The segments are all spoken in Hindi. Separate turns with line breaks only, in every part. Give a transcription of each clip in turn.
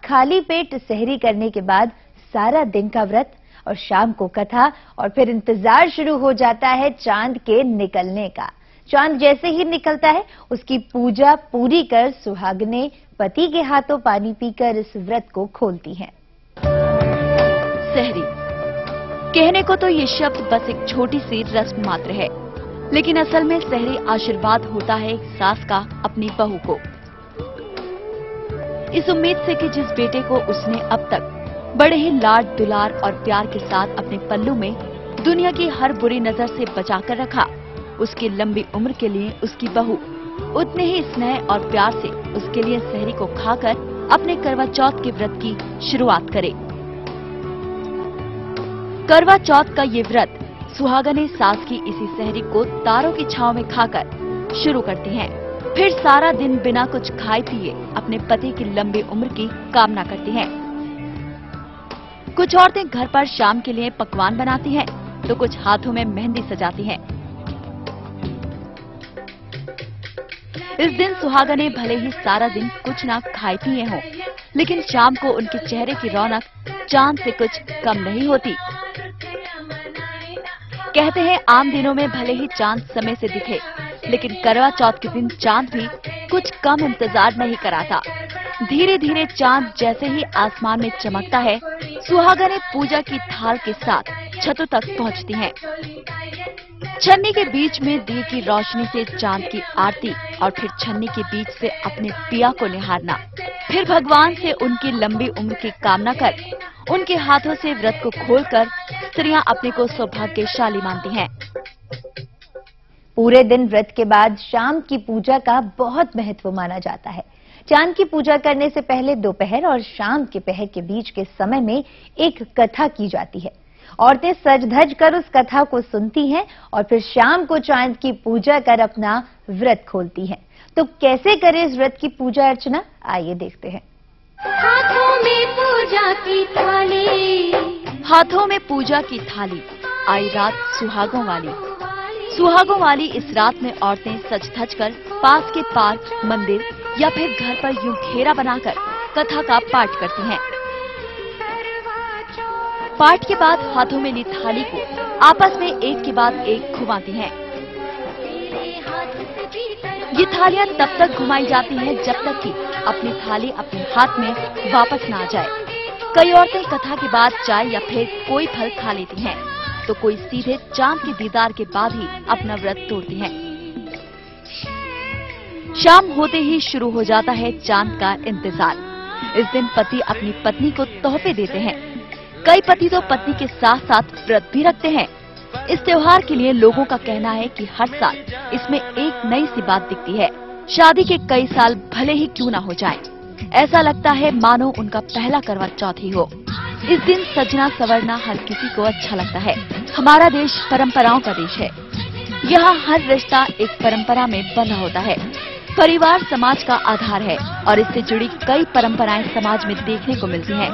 खाली पेट सहरी करने के बाद सारा दिन का व्रत और शाम को कथा और फिर इंतजार शुरू हो जाता है चांद के निकलने का। चांद जैसे ही निकलता है उसकी पूजा पूरी कर सुहागनें पति के हाथों पानी पीकर इस व्रत को खोलती हैं।
सहरी कहने को तो ये शब्द बस एक छोटी सी रस्म मात्र है, लेकिन असल में सहरी आशीर्वाद होता है एक सास का अपनी बहू को, इस उम्मीद से कि जिस बेटे को उसने अब तक बड़े ही लाड दुलार और प्यार के साथ अपने पल्लू में दुनिया की हर बुरी नजर से बचाकर रखा, उसकी लंबी उम्र के लिए उसकी बहू उतने ही स्नेह और प्यार से उसके लिए सहरी को खाकर अपने करवा चौथ के व्रत की शुरुआत करे। करवा चौथ का ये व्रत सुहागनें सास की इसी सहरी को तारों की छांव में खाकर शुरू करती हैं। फिर सारा दिन बिना कुछ खाए पिए अपने पति की लंबी उम्र की कामना करती हैं। कुछ औरतें घर पर शाम के लिए पकवान बनाती हैं, तो कुछ हाथों में मेहंदी सजाती हैं। इस दिन सुहागनें भले ही सारा दिन कुछ ना खाए पिए हों, लेकिन शाम को उनके चेहरे की रौनक चांद से कुछ कम नहीं होती। कहते हैं आम दिनों में भले ही चांद समय से दिखे, लेकिन करवा चौथ के दिन चांद भी कुछ कम इंतजार नहीं कराता। धीरे धीरे चांद जैसे ही आसमान में चमकता है, सुहागनें पूजा की थाल के साथ छतों तक पहुंचती हैं। छन्नी के बीच में दिए की रोशनी से चांद की आरती और फिर छन्नी के बीच से अपने पिया को निहारना, फिर भगवान से उनकी लंबी उम्र की कामना कर उनके हाथों से व्रत को खोलकर स्त्रियां अपने को सौभाग्यशाली मानती हैं।
पूरे दिन व्रत के बाद शाम की पूजा का बहुत महत्व माना जाता है। चांद की पूजा करने से पहले दोपहर और शाम के पहर के बीच के समय में एक कथा की जाती है। औरतें सज धज कर उस कथा को सुनती हैं और फिर शाम को चांद की पूजा कर अपना व्रत खोलती हैं। तो कैसे करें इस व्रत की पूजा अर्चना, आइए देखते हैं।
हाथों में पूजा की थाली,
हाथों में पूजा की थाली, आई रात सुहागों वाली। सुहागों वाली इस रात में औरतें सज धज कर पास के पार्क, मंदिर या फिर घर पर यूं घेरा बनाकर कथा का पाठ करती हैं। पाठ के बाद हाथों में ली थाली को आपस में एक के बाद एक घुमाती हैं। ये थालियां तब तक घुमाई जाती हैं जब तक कि अपनी थाली अपने हाथ में वापस ना आ जाए। कई औरतें कथा के बाद चाय या फिर कोई फल खा लेती हैं, तो कोई सीधे चांद के दीदार के बाद ही अपना व्रत तोड़ती हैं। शाम होते ही शुरू हो जाता है चांद का इंतजार। इस दिन पति अपनी पत्नी को तोहफे देते हैं। कई पति तो पत्नी के साथ साथ व्रत भी रखते हैं। इस त्योहार के लिए लोगों का कहना है कि हर साल इसमें एक नई सी बात दिखती है। शादी के कई साल भले ही क्यों ना हो जाएं, ऐसा लगता है मानो उनका पहला करवा चौथ ही हो। इस दिन सजना संवरना हर किसी को अच्छा लगता है। हमारा देश परंपराओं का देश है। यहाँ हर रिश्ता एक परंपरा में बंधा होता है। परिवार समाज का आधार है और इससे जुड़ी कई परंपराएं समाज में देखने को मिलती हैं।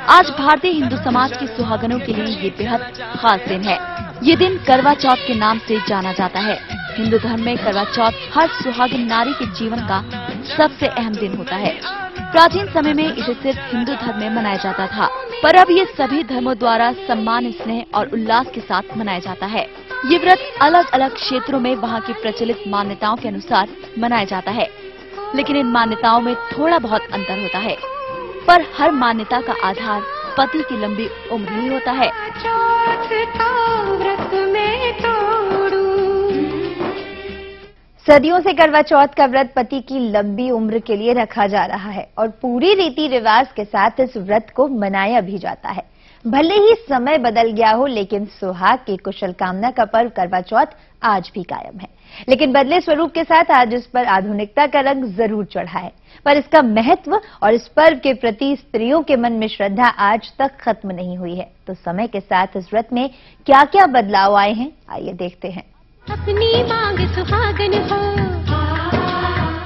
आज भारतीय हिंदू समाज के सुहागनों के लिए ये बेहद खास दिन है। ये दिन करवा चौथ के नाम से जाना जाता है। हिंदू धर्म में करवा चौथ हर सुहागिन नारी के जीवन का सबसे अहम दिन होता है। प्राचीन समय में इसे सिर्फ हिंदू धर्म में मनाया जाता था, पर अब ये सभी धर्मों द्वारा सम्मान, स्नेह और उल्लास के साथ मनाया जाता है। ये व्रत अलग अलग क्षेत्रों में वहाँ की प्रचलित मान्यताओं के अनुसार मनाया जाता है, लेकिन इन मान्यताओं में थोड़ा बहुत अंतर होता है। पर हर मान्यता का आधार पति की लंबी उम्र ही होता है।
सदियों से करवा चौथ का व्रत पति की लंबी उम्र के लिए रखा जा रहा है और पूरी रीति रिवाज के साथ इस व्रत को मनाया भी जाता है। भले ही समय बदल गया हो, लेकिन सुहाग की कुशल कामना का पर्व करवा चौथ आज भी कायम है। लेकिन बदले स्वरूप के साथ आज इस पर आधुनिकता का रंग जरूर चढ़ा है, पर इसका महत्व और इस पर्व के प्रति स्त्रियों के मन में श्रद्धा आज तक खत्म नहीं हुई है। तो समय के साथ इस व्रत में क्या क्या बदलाव आए हैं, आइए देखते हैं।
अपनी मांग सुहागन हो।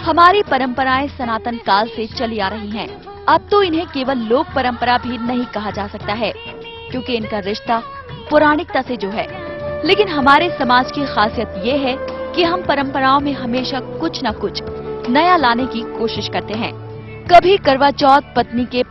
हमारी परंपराएं सनातन काल से चली आ रही हैं। अब तो इन्हें केवल लोक परंपरा भी नहीं कहा जा सकता है, क्योंकि इनका रिश्ता पौराणिकता से जो है। लेकिन हमारे समाज की खासियत ये है कि हम परंपराओं में हमेशा कुछ न कुछ नया लाने की कोशिश करते हैं। कभी करवा चौथ पत्नी के